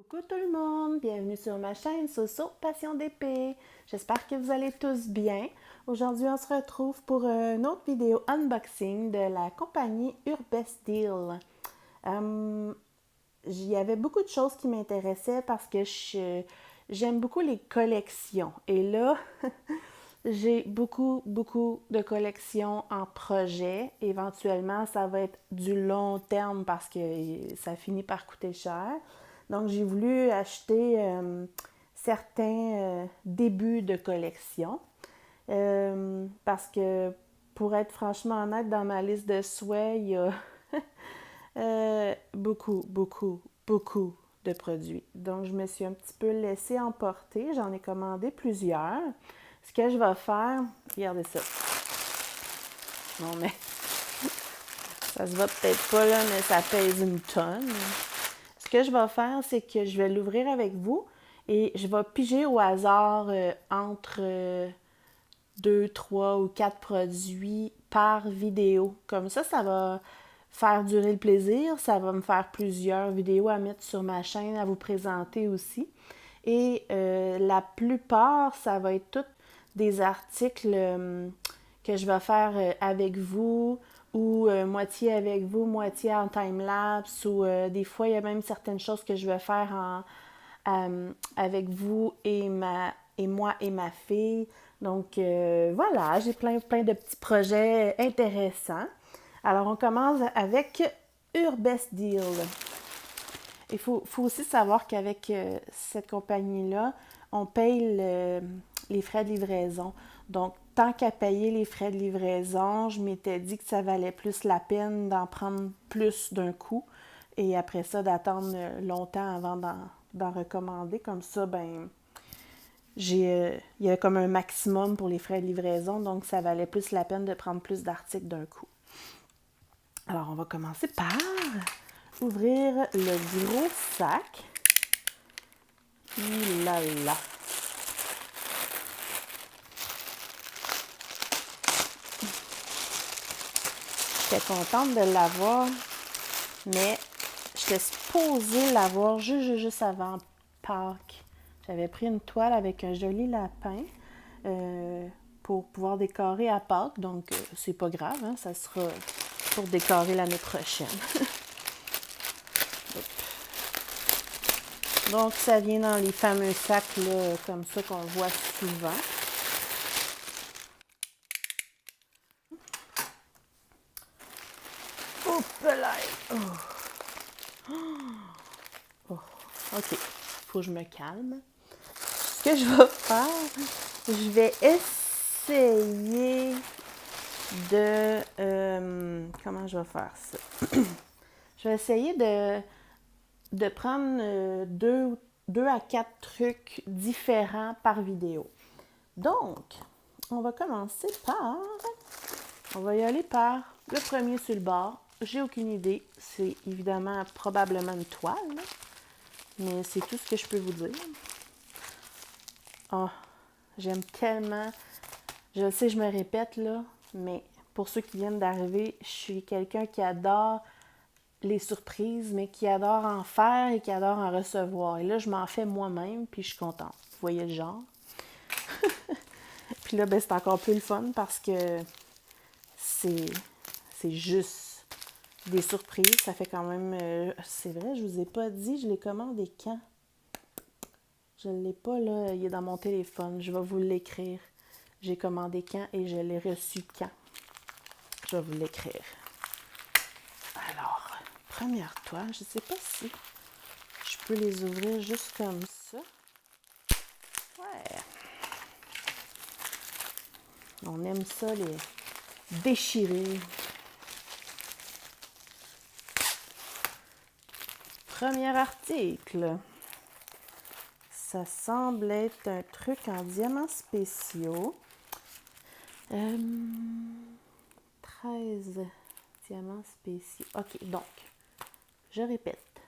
Coucou tout le monde, bienvenue sur ma chaîne Soso Passion d'épée. J'espère que vous allez tous bien. Aujourd'hui, on se retrouve pour une autre vidéo unboxing de la compagnie Urbesteel. Il y avait beaucoup de choses qui m'intéressaient parce que j'aime beaucoup les collections. Et là, j'ai beaucoup de collections en projet. Éventuellement, ça va être du long terme parce que ça finit par coûter cher. Donc, j'ai voulu acheter certains débuts de collection parce que, pour être franchement honnête, dans ma liste de souhaits, il y a beaucoup de produits. Donc, je me suis un petit peu laissée emporter. J'en ai commandé plusieurs. Ce que je vais faire, regardez ça. Non, mais ça se voit peut-être pas là, mais ça pèse une tonne. Ce que je vais faire, c'est que je vais l'ouvrir avec vous et je vais piger au hasard entre 2, 3 ou 4 produits par vidéo. Comme ça va faire durer le plaisir. Ça va me faire plusieurs vidéos à mettre sur ma chaîne, à vous présenter aussi. Et la plupart, ça va être tous des articles que je vais faire avec vous ou moitié avec vous, moitié en time-lapse ou des fois, il y a même certaines choses que je vais faire avec vous et moi et ma fille. Donc voilà, j'ai plein de petits projets intéressants. Alors, on commence avec Urbesteel. Il faut aussi savoir qu'avec cette compagnie-là, on paye les frais de livraison. Donc, tant qu'à payer les frais de livraison, je m'étais dit que ça valait plus la peine d'en prendre plus d'un coup et après ça, d'attendre longtemps avant d'en recommander. Comme ça, ben, il y a comme un maximum pour les frais de livraison, donc ça valait plus la peine de prendre plus d'articles d'un coup. Alors, on va commencer par ouvrir le gros sac. Là là. J'étais contente de l'avoir, mais j'étais supposée l'avoir juste avant Pâques. J'avais pris une toile avec un joli lapin pour pouvoir décorer à Pâques, donc c'est pas grave, hein, ça sera pour décorer l'année prochaine. Donc, ça vient dans les fameux sacs là, comme ça qu'on voit souvent. Oups là! Oh. OK, il faut que je me calme. Ce que je vais faire, je vais essayer de... comment je vais faire ça? Je vais essayer de prendre deux à quatre trucs différents par vidéo. Donc, on va commencer par... On va y aller par le premier sur le bord. J'ai aucune idée. C'est évidemment probablement une toile, mais c'est tout ce que je peux vous dire. Oh, j'aime tellement. Je sais, je me répète là, mais pour ceux qui viennent d'arriver, je suis quelqu'un qui adore les surprises, mais qui adore en faire et qui adore en recevoir. Et là, je m'en fais moi-même, puis je suis contente. Vous voyez le genre? Puis là, ben, c'est encore plus le fun parce que c'est juste des surprises. Ça fait quand même... c'est vrai, je vous ai pas dit, je l'ai commandé quand? Je ne l'ai pas, là, il est dans mon téléphone. Je vais vous l'écrire. J'ai commandé quand et je l'ai reçu quand. Je vais vous l'écrire. Alors, première toile, je ne sais pas si je peux les ouvrir juste comme ça. Ouais. On aime ça, les déchirer. Premier article. Ça semble être un truc en diamants spéciaux. 13 diamants spéciaux. OK, donc, je répète.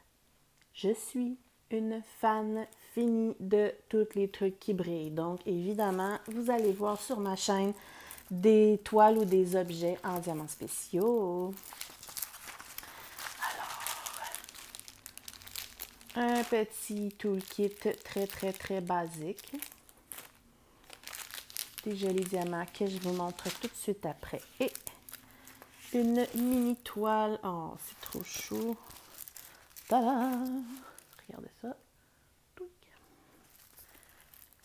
Je suis une fan finie de tous les trucs qui brillent. Donc, évidemment, vous allez voir sur ma chaîne des toiles ou des objets en diamants spéciaux. Un petit toolkit très basique. Des jolis diamants que je vous montre tout de suite après. Et une mini toile. Oh, c'est trop chaud. Tada! Regardez ça.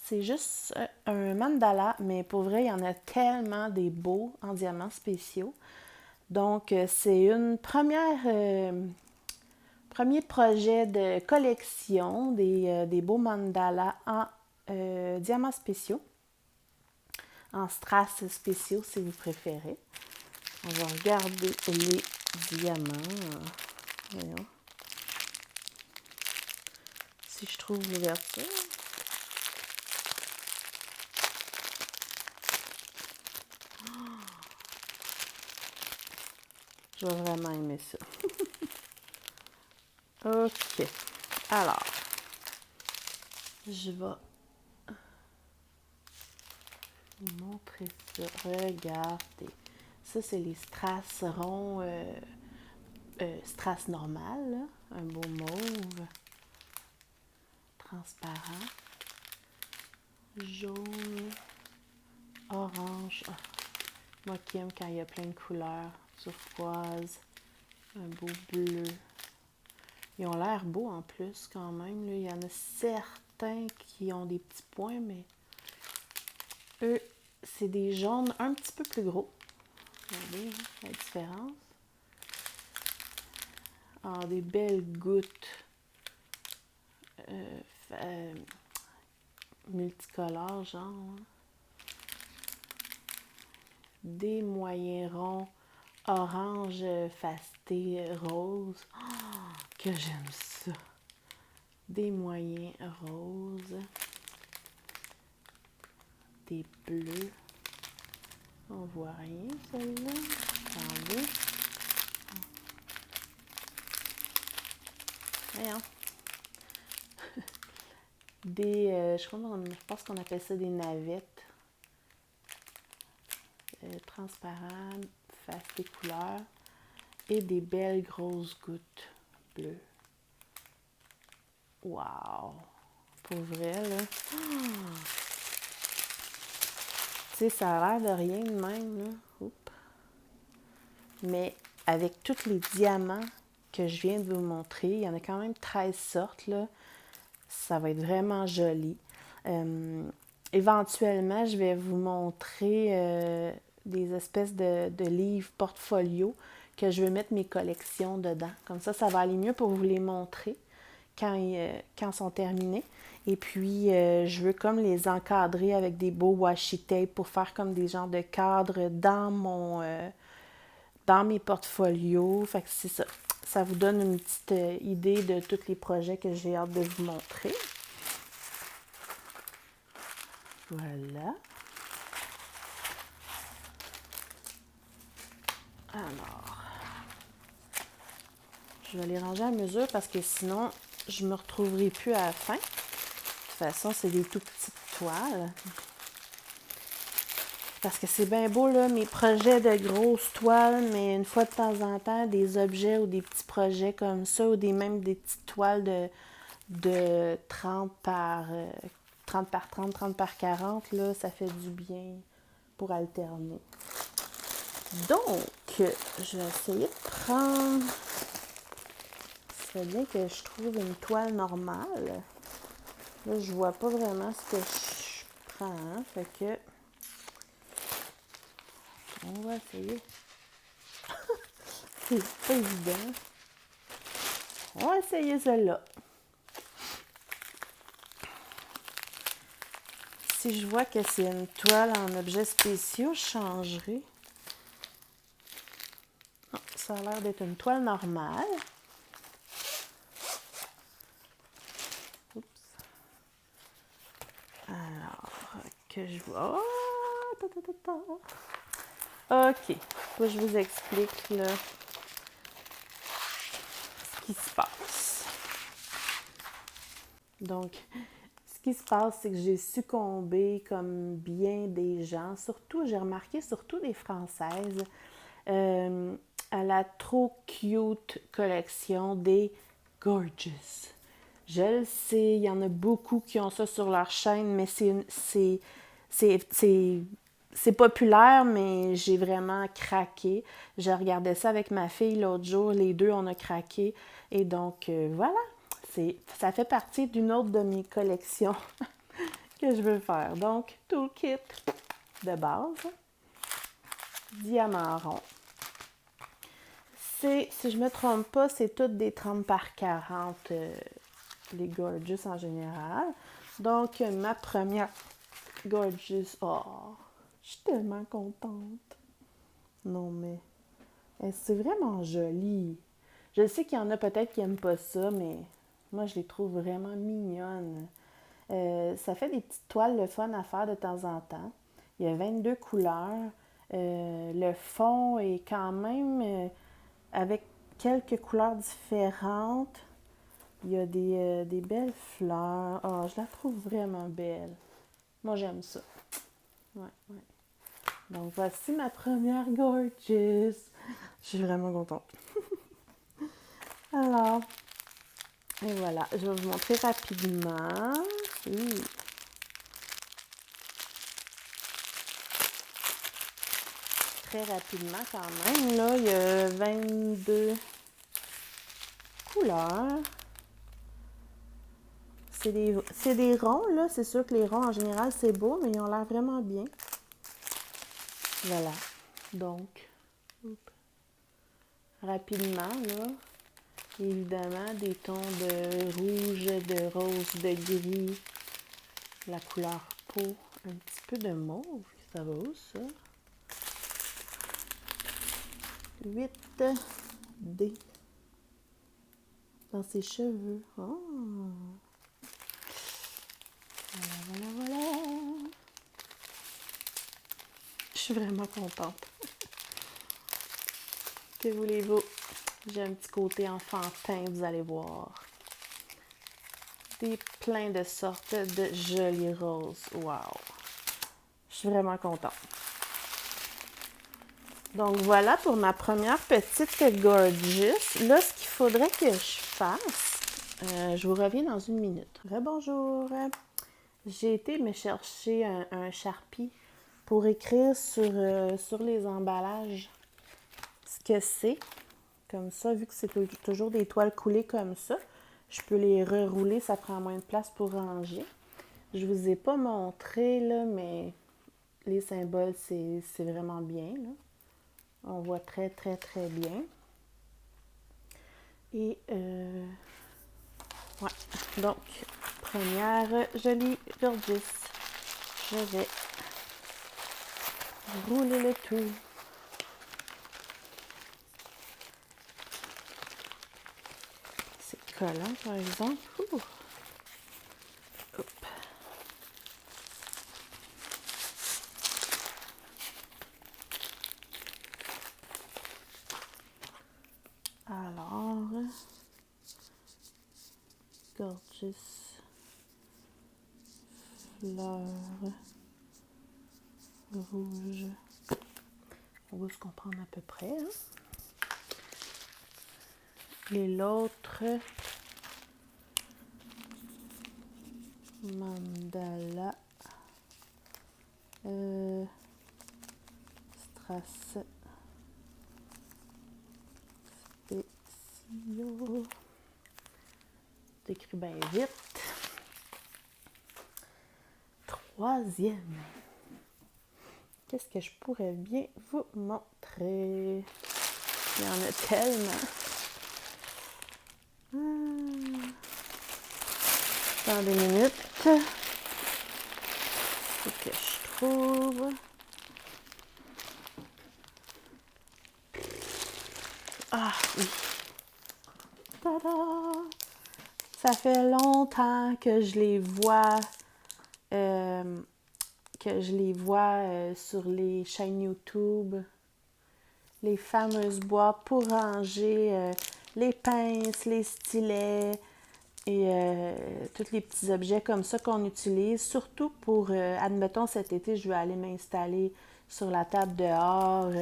C'est juste un mandala, mais pour vrai, il y en a tellement des beaux en diamants spéciaux. Donc, c'est une premier projet de collection des beaux mandalas en diamants spéciaux, en strass spéciaux si vous préférez. On va regarder les diamants. Voyons. Si je trouve l'ouverture. Je vais vraiment aimer ça. OK. Alors, je vais vous montrer ça. Regardez. Ça, c'est les strass ronds, strass normal, là. Un beau mauve. Transparent. Jaune. Orange. Oh, moi qui aime quand il y a plein de couleurs. Turquoise. Un beau bleu. Ils ont l'air beaux en plus quand même. Là. Il y en a certains qui ont des petits points, mais eux, c'est des jaunes un petit peu plus gros. Regardez hein, la différence. Ah, des belles gouttes multicolores, genre. Hein. Des moyens ronds orange fasté rose. Oh, que j'aime ça. Des moyens roses. Des bleus. On voit rien, celle-là. Attendez. Voyons. Je pense qu'on appelle ça des navettes. Transparentes, fasté couleurs. Et des belles grosses gouttes bleues. Wow! Pour vrai, là. Oh! Tu sais, ça a l'air de rien de même, là. Oups. Mais avec tous les diamants que je viens de vous montrer, il y en a quand même 13 sortes, là. Ça va être vraiment joli. Éventuellement, je vais vous montrer des espèces de livres portfolio que je vais mettre mes collections dedans. Comme ça va aller mieux pour vous les montrer quand ils sont terminés. Et puis, je veux comme les encadrer avec des beaux washi tape pour faire comme des genres de cadres dans mes portfolios. Fait que c'est ça. Ça vous donne une petite idée de tous les projets que j'ai hâte de vous montrer. Voilà. Alors, je vais les ranger à mesure parce que sinon, je ne me retrouverai plus à la fin. De toute façon, c'est des tout petites toiles. Parce que c'est bien beau, là, mes projets de grosses toiles, mais une fois de temps en temps, des objets ou des petits projets comme ça, ou même des petites toiles de 30 par 30 par 30, 30 par 40, là, ça fait du bien pour alterner. Donc, je vais essayer de prendre... C'est bien que je trouve une toile normale. Là, je vois pas vraiment ce que je prends. Hein? Fait que... On va essayer. C'est pas évident. On va essayer celle-là. Si je vois que c'est une toile en objets spéciaux, je changerai. Non, ça a l'air d'être une toile normale. Oups. Alors, que je vois... Oh, OK. Faut que je vous explique là, ce qui se passe. Donc, ce qui se passe, c'est que j'ai succombé comme bien des gens, surtout, j'ai remarqué, surtout des Françaises, à la trop cute collection des Gorgeous. Je le sais, il y en a beaucoup qui ont ça sur leur chaîne, mais c'est populaire, mais j'ai vraiment craqué. Je regardais ça avec ma fille l'autre jour, les deux, on a craqué. Et donc, voilà, ça fait partie d'une autre de mes collections que je veux faire. Donc, toolkit de base, diamant rond. Si je ne me trompe pas, c'est toutes des 30 par 40, les Gorgeous en général. Donc, ma première Gorgeous. Oh, je suis tellement contente. Non, mais c'est vraiment joli. Je sais qu'il y en a peut-être qui n'aiment pas ça, mais moi, je les trouve vraiment mignonnes. Ça fait des petites toiles le fun à faire de temps en temps. Il y a 22 couleurs. Le fond est quand même avec quelques couleurs différentes. Il y a des belles fleurs. Oh, je la trouve vraiment belle. Moi, j'aime ça. Ouais, ouais. Donc, voici ma première Gorgeous. Je suis vraiment contente. Alors, et voilà. Je vais vous montrer rapidement. Très rapidement quand même. Là, il y a 22 couleurs. C'est des ronds, là. C'est sûr que les ronds, en général, c'est beau, mais ils ont l'air vraiment bien. Voilà. Donc, rapidement, là, évidemment, des tons de rouge, de rose, de gris, la couleur peau, un petit peu de mauve. Ça va où, ça? 8 D dans ses cheveux. Oh! Voilà, voilà, voilà. Je suis vraiment contente. Que voulez-vous? J'ai un petit côté enfantin, vous allez voir. Plein de sortes de jolies roses. Wow! Je suis vraiment contente. Donc voilà pour ma première petite Gorgeous. Là, ce qu'il faudrait que je fasse, je vous reviens dans une minute. Rebonjour! J'ai été me chercher un Sharpie pour écrire sur les emballages ce que c'est. Comme ça, vu que c'est toujours des toiles coulées comme ça, je peux les rerouler, ça prend moins de place pour ranger. Je vous ai pas montré, là, mais les symboles, c'est vraiment bien, là. On voit très, très, très bien. Et, ouais. Donc, première jolie Gorgeous. Je vais rouler le tout. C'est collant, par exemple. Ouh. Hop. Alors, Gorgeous fleur rouge. On va se comprendre à peu près. Hein? Et l'autre, mandala strass spéciaux. J'écris bien vite. Troisième. Qu'est-ce que je pourrais bien vous montrer? Il y en a tellement. Dans des minutes. Faut que je trouve. Ah oui. Tada! Ça fait longtemps que je les vois. Sur les chaînes YouTube, les fameuses boîtes pour ranger les pinces, les stylets et tous les petits objets comme ça qu'on utilise, surtout pour, admettons cet été, je vais aller m'installer sur la table dehors,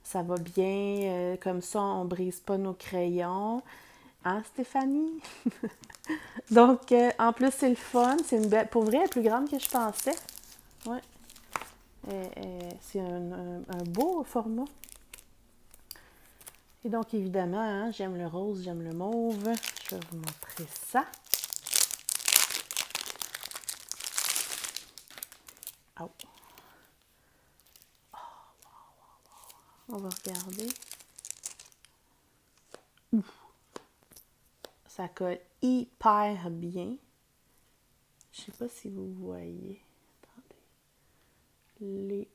ça va bien, comme ça on ne brise pas nos crayons. Hein, Stéphanie? Donc, en plus, c'est le fun. C'est une belle... Pour vrai, elle est plus grande que je pensais. Ouais. C'est un beau format. Et donc, évidemment, hein, j'aime le rose, j'aime le mauve. Je vais vous montrer ça. Oh. On va regarder. Ouf. Ça colle hyper bien. Je ne sais pas si vous voyez. Attendez.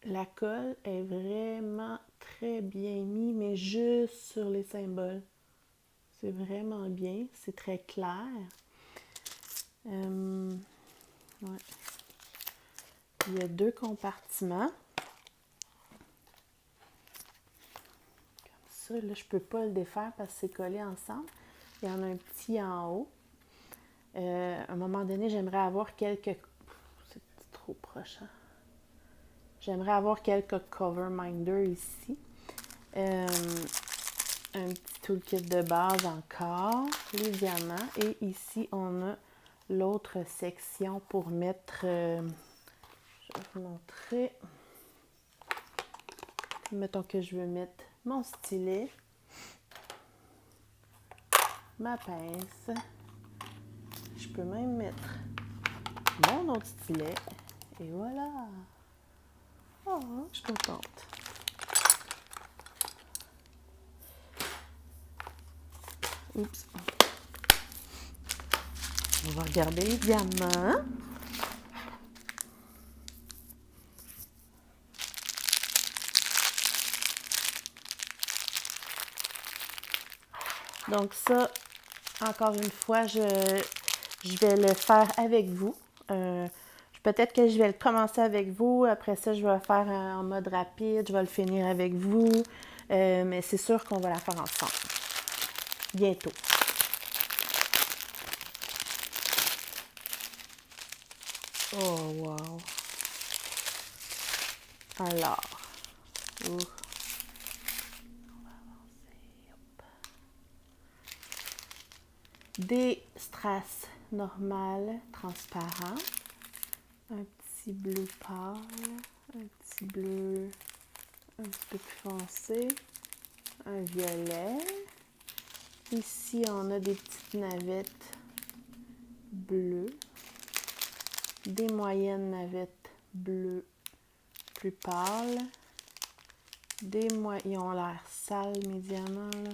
La colle est vraiment très bien mise, mais juste sur les symboles. C'est vraiment bien. C'est très clair. Ouais. Il y a 2 compartiments. Comme ça, là, je ne peux pas le défaire parce que c'est collé ensemble. Il y en a un petit en haut. À un moment donné, j'aimerais avoir quelques... C'est trop proche, hein? J'aimerais avoir quelques cover minders ici. Un petit toolkit de base encore, les diamants. Et ici, on a l'autre section pour mettre... je vais vous montrer. Mettons que je veux mettre mon stylet, ma pince. Je peux même mettre mon autre stylet. Et voilà! Oh, je suis contente. Oups. On va regarder les diamants. Donc ça, encore une fois, je vais le faire avec vous. Peut-être que je vais le commencer avec vous. Après ça, je vais le faire en mode rapide. Je vais le finir avec vous. Mais c'est sûr qu'on va la faire ensemble. Bientôt. Oh, wow! Alors. On va avancer. Hop. Des strass normales, transparents. Un petit bleu pâle. Un petit bleu un petit peu plus foncé. Un violet. Ici, on a des petites navettes bleues. Des moyennes navettes bleues plus pâles. Ils ont l'air sales, mes diamants, là.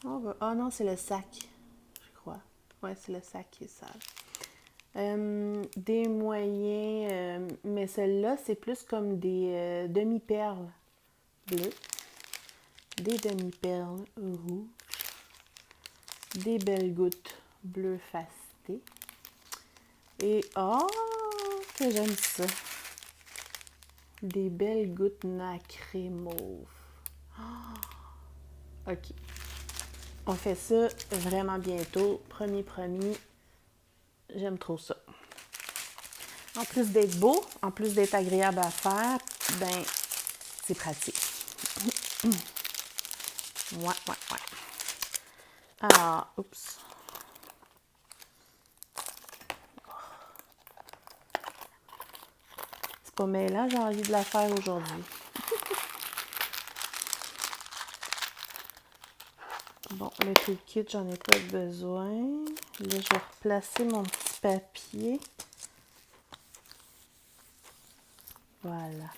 Oh non, c'est le sac, je crois. Ouais, c'est le sac qui est sale. Des moyens, mais celle-là, c'est plus comme des demi-perles bleues. Des demi-perles rouges. Des belles gouttes bleues facetées. Et oh, que j'aime ça! Des belles gouttes nacrées mauve. Oh, OK. On fait ça vraiment bientôt. Promis. J'aime trop ça. En plus d'être beau, en plus d'être agréable à faire, ben, c'est pratique. Ouais. Alors, oups. C'est pas mêlant, j'ai envie de la faire aujourd'hui. Bon, le toolkit, j'en ai pas besoin. Là, je vais replacer mon petit papier. Voilà.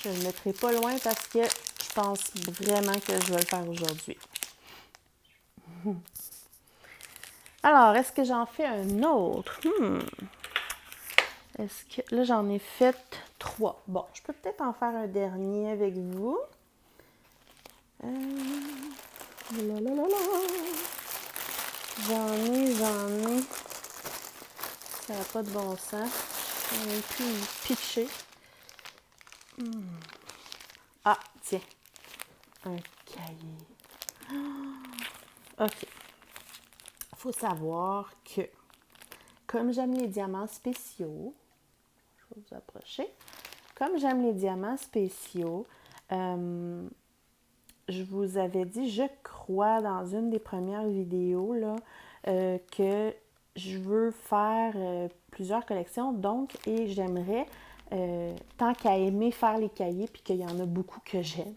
Je ne le mettrai pas loin parce que je pense vraiment que je vais le faire aujourd'hui. Alors, est-ce que j'en fais un autre? Est-ce que... Là, j'en ai fait 3. Bon, je peux peut-être en faire un dernier avec vous. J'en ai. Ça n'a pas de bon sens. J'en ai pu pitcher. Ah, tiens. Un cahier. OK. Il faut savoir que comme j'aime les diamants spéciaux, je vais vous approcher. Comme j'aime les diamants spéciaux, je vous avais dit, je crois, dans une des premières vidéos, là, que je veux faire plusieurs collections, donc, et j'aimerais, tant qu'à aimer faire les cahiers, puis qu'il y en a beaucoup que j'aime,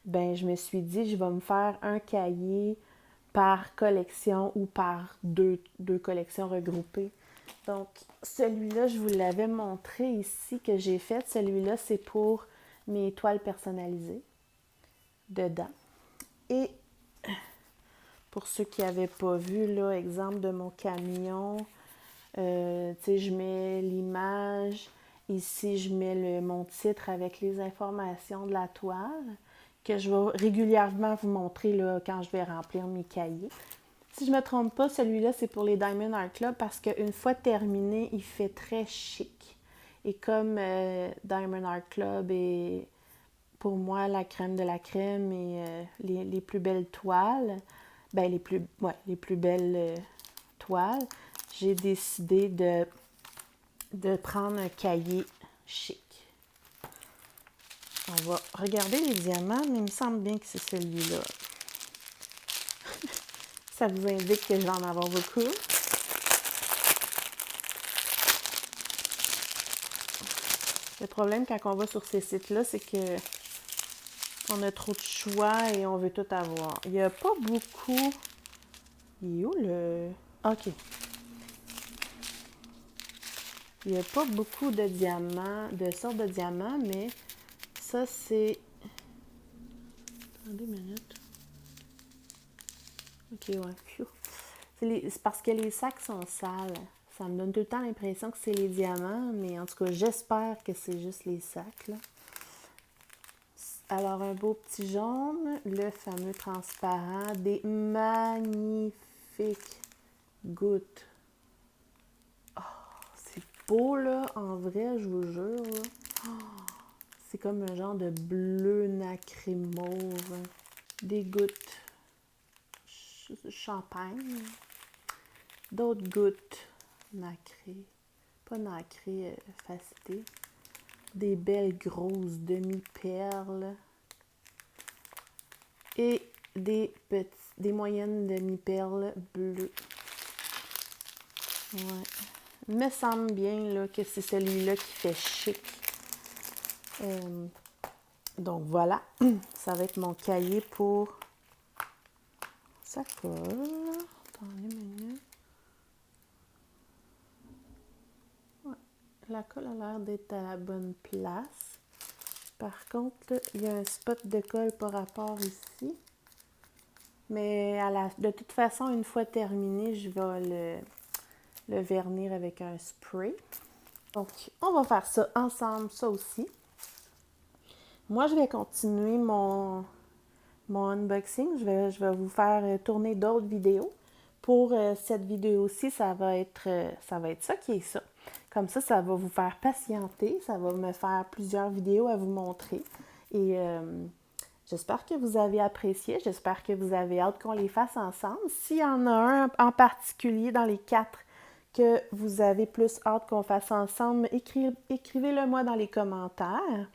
ben je me suis dit, je vais me faire un cahier par collection ou par deux collections regroupées. Donc, celui-là, je vous l'avais montré ici que j'ai fait. Celui-là, c'est pour mes toiles personnalisées dedans. Et pour ceux qui n'avaient pas vu, là, exemple de mon camion, tu sais, je mets l'image. Ici, je mets mon titre avec les informations de la toile que je vais régulièrement vous montrer là, quand je vais remplir mes cahiers. Si je ne me trompe pas, celui-là, c'est pour les Diamond Art Club parce qu'une fois terminé, il fait très chic. Et comme Diamond Art Club est pour moi la crème de la crème et les plus belles toiles, ben les plus belles toiles, j'ai décidé de prendre un cahier chic. On va regarder les diamants, mais il me semble bien que c'est celui-là. Ça vous indique que je vais en avoir beaucoup. Le problème quand on va sur ces sites-là, c'est que on a trop de choix et on veut tout avoir. Il n'y a pas beaucoup... Il est où le... OK. Il n'y a pas beaucoup de diamants, de sortes de diamants, mais ça, c'est... Attendez une minute. OK, ouais. C'est parce que les sacs sont sales. Ça me donne tout le temps l'impression que c'est les diamants, mais en tout cas, j'espère que c'est juste les sacs, là. Alors, un beau petit jaune, le fameux transparent, des magnifiques gouttes. Oh, c'est beau, là, en vrai, je vous jure, là. Oh, c'est comme un genre de bleu nacré mauve. Des gouttes champagne. D'autres gouttes nacrées. Pas nacrées, facetées. Des belles grosses demi-perles. Et des moyennes demi-perles bleues. Ouais. Il me semble bien là, que c'est celui-là qui fait chic. Donc voilà, ça va être mon cahier pour sa colle. Attendez une minute. Ouais. La colle a l'air d'être à la bonne place. Par contre, il y a un spot de colle par rapport ici. Mais de toute façon, une fois terminé, je vais le vernir avec un spray. Donc, on va faire ça ensemble, ça aussi. Moi, je vais continuer mon unboxing. Je vais vous faire tourner d'autres vidéos. Pour cette vidéo-ci, ça va être ça qui est ça. Comme ça va vous faire patienter. Ça va me faire plusieurs vidéos à vous montrer. Et j'espère que vous avez apprécié. J'espère que vous avez hâte qu'on les fasse ensemble. S'il y en a un en particulier dans les 4 que vous avez plus hâte qu'on fasse ensemble, écrivez-le moi dans les commentaires.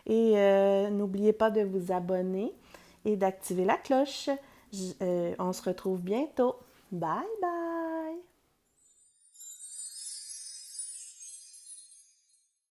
Et n'oubliez pas de vous abonner et d'activer la cloche. On se retrouve bientôt. Bye bye!